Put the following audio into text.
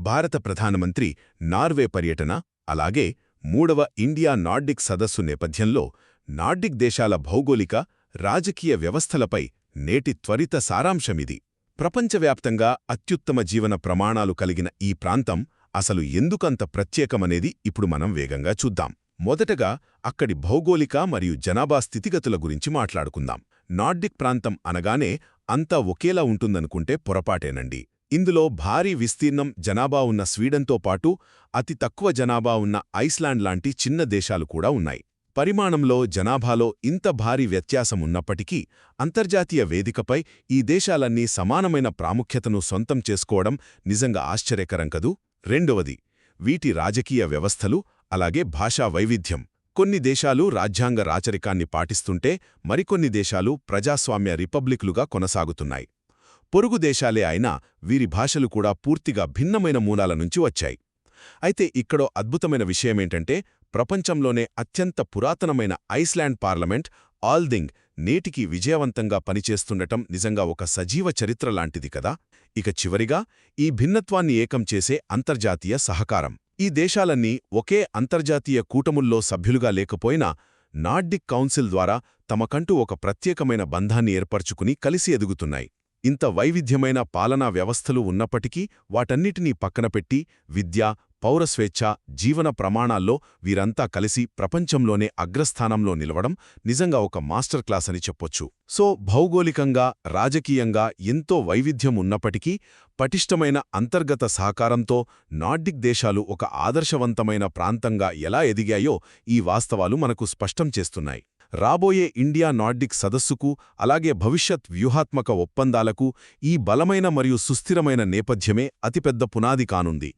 భారత ప్రధానమంత్రి నార్వే పర్యటన, అలాగే మూడవ ఇండియా నార్డిక్ సదస్సు నేపథ్యంలో నార్డిక్ దేశాల భౌగోళిక, రాజకీయ వ్యవస్థలపై నేటి త్వరిత సారాంశమిది. ప్రపంచవ్యాప్తంగా అత్యుత్తమ జీవన ప్రమాణాలు కలిగిన ఈ ప్రాంతం అసలు ఎందుకంత ప్రత్యేకమనేది ఇప్పుడు మనం వేగంగా చూద్దాం. మొదటగా అక్కడి భౌగోళిక మరియు జనాభా స్థితిగతుల గురించి మాట్లాడుకుందాం. నార్డిక్ ప్రాంతం అనగానే అంతా ఒకేలా ఉంటుందనుకుంటే పొరపాటేనండి. ఇందులో భారీ విస్తీర్ణం జనాభా ఉన్న స్వీడన్తో పాటు అతి తక్కువ జనాభా ఉన్న ఐస్లాండ్ లాంటి చిన్న దేశాలు కూడా ఉన్నాయి. పరిమాణంలో, జనాభాలో ఇంత భారీ వ్యత్యాసం ఉన్నప్పటికీ అంతర్జాతీయ వేదికపై ఈ దేశాలన్నీ సమానమైన ప్రాముఖ్యతను సొంతం చేసుకోవడం నిజంగా ఆశ్చర్యకరం కదూ. రెండవది, వీటి రాజకీయ వ్యవస్థలు, అలాగే భాషా వైవిధ్యం. కొన్ని దేశాలు రాజ్యాంగ రాచరికాన్ని పాటిస్తుంటే మరికొన్ని దేశాలు ప్రజాస్వామ్య రిపబ్లిక్లుగా కొనసాగుతున్నాయి. పొరుగు దేశాలే అయినా వీరి భాషలు కూడా పూర్తిగా భిన్నమైన మూలాల నుంచి వచ్చాయి. అయితే ఇక్కడో అద్భుతమైన విషయమేంటంటే, ప్రపంచంలోనే అత్యంత పురాతనమైన ఐస్లాండ్ పార్లమెంట్ ఆల్థింగ్ నేటికి విజయవంతంగా పనిచేస్తుండటం నిజంగా ఒక సజీవ చరిత్ర లాంటిది కదా. ఇక చివరిగా, ఈ భిన్నత్వాన్ని ఏకం చేసే అంతర్జాతీయ సహకారం. ఈ దేశాలన్నీ ఒకే అంతర్జాతీయ కూటముల్లో సభ్యులుగా లేకపోయినా నార్డిక్ కౌన్సిల్ ద్వారా తమకంటూ ఒక ప్రత్యేకమైన బంధాన్ని ఏర్పరచుకుని కలిసి ఎదుగుతున్నాయి. ఇంత వైవిధ్యమైన పాలనా వ్యవస్థలు ఉన్నప్పటికీ వాటన్నిటినీ పక్కనపెట్టి విద్య, పౌరస్వేచ్ఛ, జీవన ప్రమాణాల్లో వీరంతా కలిసి ప్రపంచంలోనే అగ్రస్థానంలో నిలవడం నిజంగా ఒక మాస్టర్ క్లాస్ అని చెప్పొచ్చు. సో భౌగోళికంగా, రాజకీయంగా ఎంతో వైవిధ్యం ఉన్నప్పటికీ పటిష్టమైన అంతర్గత సహకారంతో నార్డిక్ దేశాలు ఒక ఆదర్శవంతమైన ప్రాంతంగా ఎలా ఎదిగాయో ఈ వాస్తవాలు మనకు స్పష్టం చేస్తున్నాయి. రాబోయే ఇండియా నార్డిక్ సదస్సుకు, అలాగే భవిష్యత్ వ్యూహాత్మక ఒప్పందాలకు ఈ బలమైన మరియు సుస్థిరమైన నేపథ్యమే అతిపెద్ద పునాది కానుంది.